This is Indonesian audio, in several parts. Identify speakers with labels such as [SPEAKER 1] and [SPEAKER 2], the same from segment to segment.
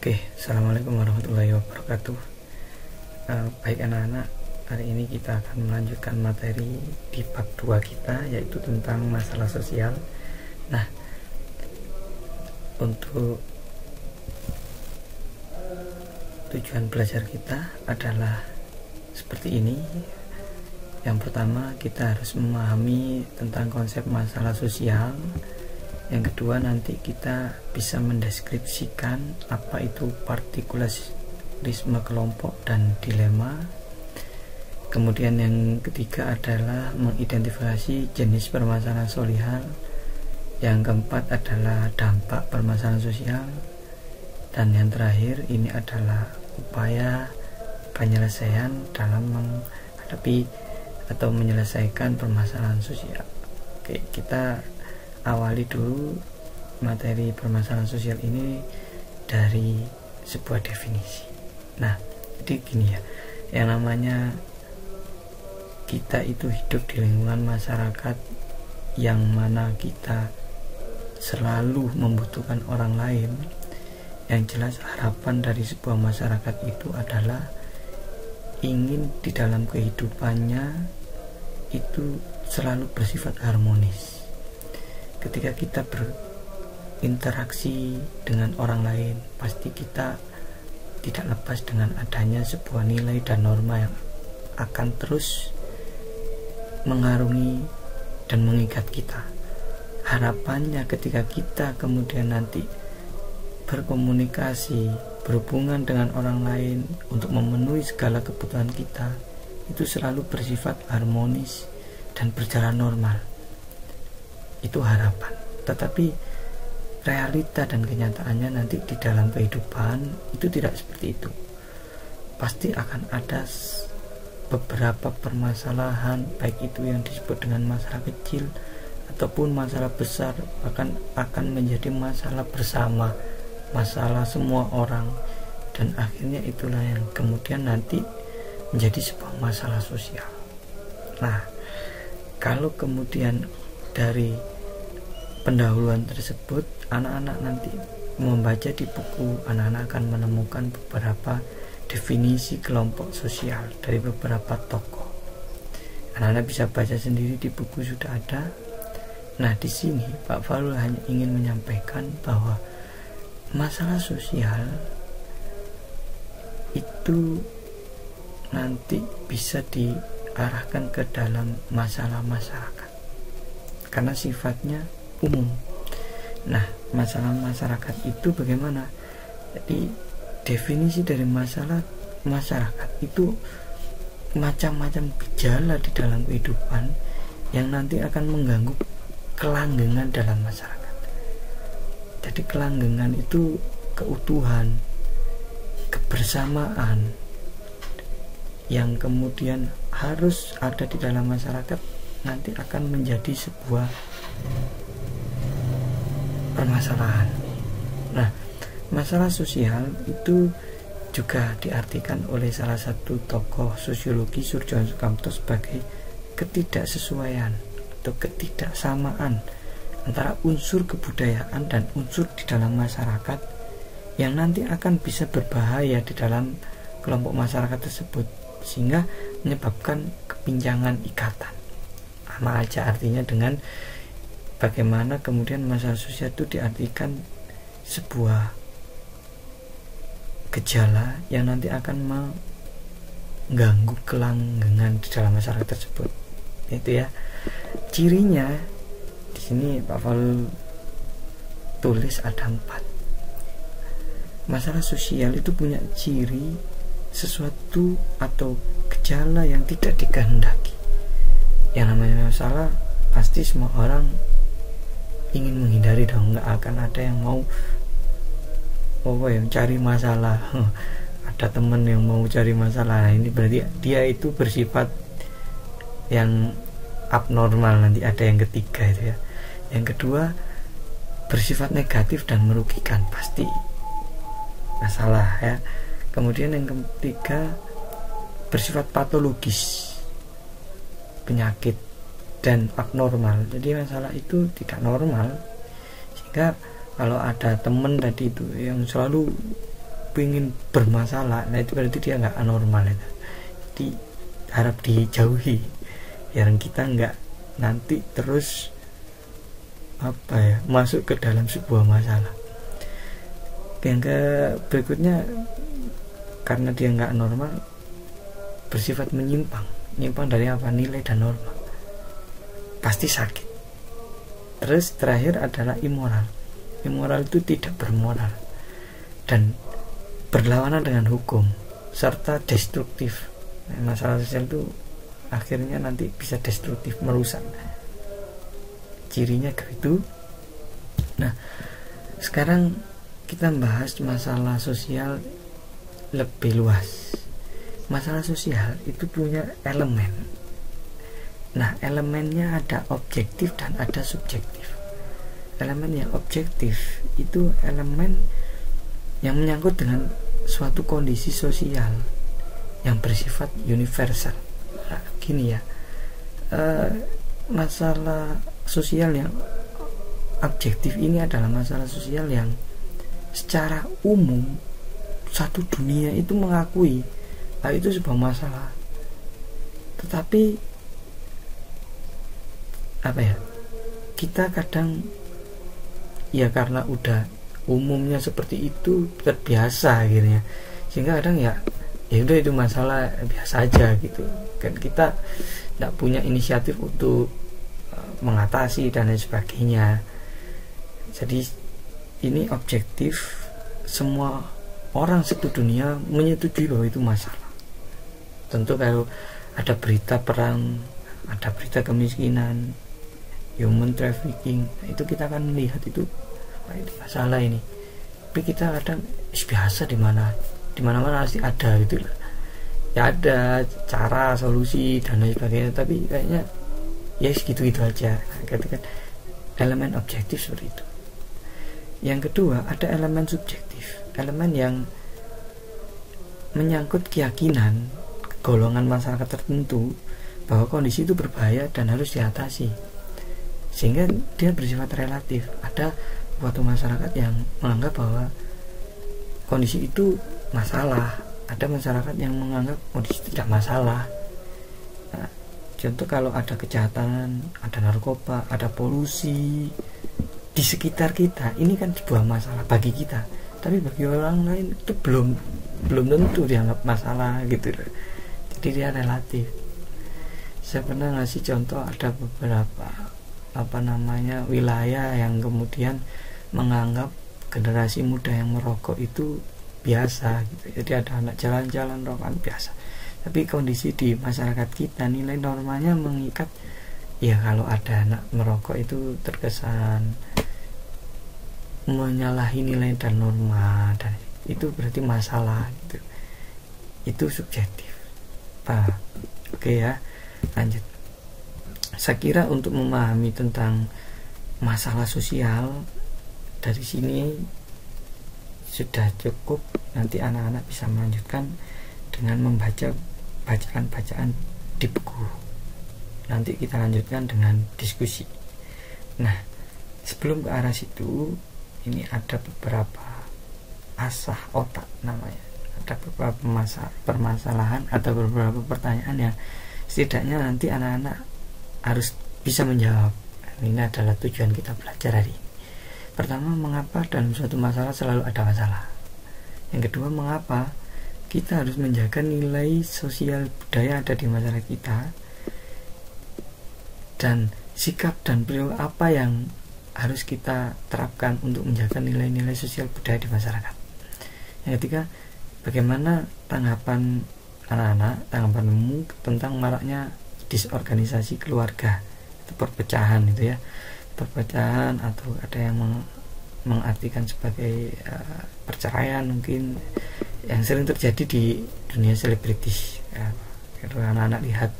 [SPEAKER 1] Oke, assalamualaikum warahmatullahi wabarakatuh. Baik anak-anak, hari ini kita akan melanjutkan materi di bab 2 kita, yaitu tentang masalah sosial. Nah, untuk tujuan belajar kita adalah seperti ini. Yang pertama, kita harus memahami tentang konsep masalah sosial. Yang kedua, nanti kita bisa mendeskripsikan apa itu partikularisme kelompok dan dilema. Kemudian yang ketiga adalah mengidentifikasi jenis permasalahan sosial. Yang keempat adalah dampak permasalahan sosial. Dan yang terakhir ini adalah upaya penyelesaian dalam menghadapi atau menyelesaikan permasalahan sosial. Oke, kita awali dulu materi permasalahan sosial ini dari sebuah definisi. Nah, jadi gini ya, yang namanya kita itu hidup di lingkungan masyarakat yang mana kita selalu membutuhkan orang lain. Yang jelas harapan dari sebuah masyarakat itu adalah ingin di dalam kehidupannya itu selalu bersifat harmonis. Ketika kita berinteraksi dengan orang lain, pasti kita tidak lepas dengan adanya sebuah nilai dan norma yang akan terus mengarungi dan mengikat kita. Harapannya ketika kita kemudian nanti berkomunikasi, berhubungan dengan orang lain untuk memenuhi segala kebutuhan kita, itu selalu bersifat harmonis dan berjalan normal. Itu harapan, tetapi realita dan kenyataannya nanti di dalam kehidupan itu tidak seperti itu. Pasti akan ada beberapa permasalahan, baik itu yang disebut dengan masalah kecil ataupun masalah besar, bahkan akan menjadi masalah bersama, masalah semua orang, dan akhirnya itulah yang kemudian nanti menjadi sebuah masalah sosial. Nah, kalau kemudian dari pendahuluan tersebut, anak-anak nanti membaca di buku, anak-anak akan menemukan beberapa definisi kelompok sosial dari beberapa tokoh. Anak-anak bisa baca sendiri di buku, sudah ada. Nah, di sini Pak Farul hanya ingin menyampaikan bahwa masalah sosial itu nanti bisa diarahkan ke dalam masalah masyarakat karena sifatnya umum. Nah, masalah masyarakat itu bagaimana? Jadi definisi dari masalah masyarakat itu macam-macam gejala di dalam kehidupan yang nanti akan mengganggu kelanggengan dalam masyarakat. Jadi kelanggengan itu keutuhan, kebersamaan yang kemudian harus ada di dalam masyarakat nanti akan menjadi sebuah permasalahan. Nah, masalah sosial itu juga diartikan oleh salah satu tokoh sosiologi Surjono Sukamto sebagai ketidaksesuaian atau ketidaksamaan antara unsur kebudayaan dan unsur di dalam masyarakat yang nanti akan bisa berbahaya di dalam kelompok masyarakat tersebut, sehingga menyebabkan kepinjangan ikatan. Sama aja artinya dengan bagaimana kemudian masalah sosial itu diartikan sebuah gejala yang nanti akan mengganggu kelanggengan di dalam masyarakat tersebut. Itu ya. Cirinya di sini Pak Fal tulis ada 4. Masalah sosial itu punya ciri sesuatu atau gejala yang tidak dikehendaki. Yang namanya masalah pasti semua orang ingin menghindari dong, nggak akan ada yang mau yang cari masalah. Ada temen yang mau cari masalah, nah, ini berarti dia itu bersifat yang abnormal. Nanti ada yang ketiga itu ya. Yang kedua, bersifat negatif dan merugikan, pasti masalah ya. Kemudian yang ketiga, bersifat patologis, penyakit dan abnormal. Jadi masalah itu tidak normal, sehingga kalau ada teman tadi itu yang selalu pengen bermasalah, nah itu berarti dia nggak anormal itu. Jadi harap dijauhi biar kita nggak nanti terus masuk ke dalam sebuah masalah. Yang berikutnya, karena dia nggak normal, bersifat menyimpang dari apa? Nilai dan norma, pasti sakit. Terus terakhir adalah immoral itu tidak bermoral dan berlawanan dengan hukum serta destruktif. Masalah sosial itu akhirnya nanti bisa destruktif, merusak. Cirinya gitu. Nah, sekarang kita bahas masalah sosial lebih luas. Masalah sosial itu punya elemen. Nah, elemennya ada objektif dan ada subjektif. Elemen yang objektif itu elemen yang menyangkut dengan suatu kondisi sosial yang bersifat universal. Nah, gini ya, masalah sosial yang objektif ini adalah masalah sosial yang secara umum satu dunia itu mengakui itu sebuah masalah. Tetapi kita kadang ya karena udah umumnya seperti itu terbiasa gitu ya, sehingga kadang ya udah itu masalah biasa aja gitu kan, kita tidak punya inisiatif untuk mengatasi dan lain sebagainya. Jadi ini objektif, semua orang satu dunia menyetujui bahwa itu masalah. Tentu kalau ada berita perang, ada berita kemiskinan, human trafficking, itu kita akan melihat itu masalah ini. Tapi kita kadang biasa di mana-mana pasti ada gitu lah. Ya ada cara, solusi dan lain sebagainya, tapi kayaknya ya segitu-gitu aja. Ketika elemen objektif seperti itu. Yang kedua, ada elemen subjektif, elemen yang menyangkut keyakinan golongan masyarakat tertentu bahwa kondisi itu berbahaya dan harus diatasi, sehingga dia bersifat relatif. Ada suatu masyarakat yang menganggap bahwa kondisi itu masalah, ada masyarakat yang menganggap kondisi tidak masalah. Nah, contoh kalau ada kejahatan, ada narkoba, ada polusi di sekitar kita, ini kan sebuah masalah bagi kita, tapi bagi orang lain itu belum tentu dianggap masalah gitu. Jadi dia relatif. Saya pernah ngasih contoh, ada beberapa wilayah yang kemudian menganggap generasi muda yang merokok itu biasa gitu. Jadi ada anak jalan-jalan rokokan biasa. Tapi kondisi di masyarakat kita, nilai normanya mengikat ya kalau ada anak merokok itu terkesan menyalahi nilai dan norma, dan itu berarti masalah gitu. Itu subjektif. Oke ya, lanjut. Saya kira untuk memahami tentang masalah sosial dari sini sudah cukup. Nanti anak-anak bisa melanjutkan dengan membaca bacaan-bacaan di buku. Nanti kita lanjutkan dengan diskusi. Nah, sebelum ke arah situ, ini ada beberapa asah otak namanya. Ada beberapa permasalahan atau beberapa pertanyaan yang setidaknya nanti anak-anak harus bisa menjawab. Ini adalah tujuan kita belajar hari ini. Pertama, mengapa dalam suatu masalah selalu ada masalah? Yang kedua, mengapa kita harus menjaga nilai sosial budaya ada di masyarakat kita, dan sikap dan perilaku apa yang harus kita terapkan untuk menjaga nilai-nilai sosial budaya di masyarakat. Yang ketiga, bagaimana tanggapan anak-anak, tanggapanmu tentang maraknya disorganisasi keluarga, itu perpecahan itu ya, perpecahan atau ada yang mengartikan sebagai perceraian mungkin yang sering terjadi di dunia selebritis ya. Kalau anak-anak lihat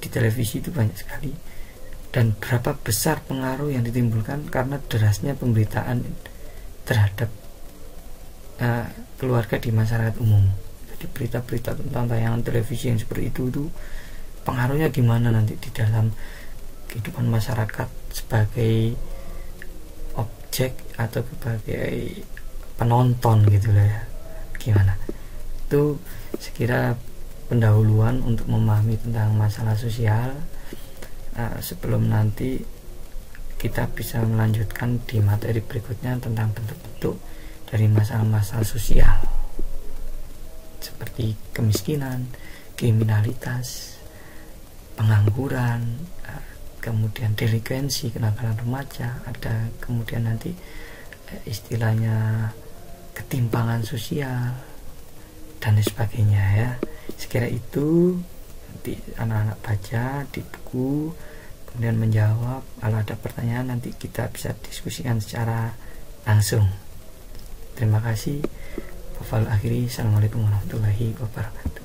[SPEAKER 1] di televisi itu banyak sekali, dan berapa besar pengaruh yang ditimbulkan karena derasnya pemberitaan terhadap keluarga di masyarakat umum. Jadi berita-berita tentang tayangan televisi yang seperti itu pengaruhnya gimana nanti di dalam kehidupan masyarakat sebagai objek atau sebagai penonton gitu lah ya. Gimana? Itu sekira pendahuluan untuk memahami tentang masalah sosial, sebelum nanti kita bisa melanjutkan di materi berikutnya tentang bentuk-bentuk dari masalah-masalah sosial seperti kemiskinan, kriminalitas, pengangguran, kemudian delinkuensi, kenakalan remaja, ada kemudian nanti istilahnya ketimpangan sosial dan sebagainya ya. Sekira itu nanti anak-anak baca di buku, kemudian menjawab. Kalau ada pertanyaan nanti kita bisa diskusikan secara langsung. Terima kasih. Wafal akhiri. Assalamualaikum warahmatullahi wabarakatuh.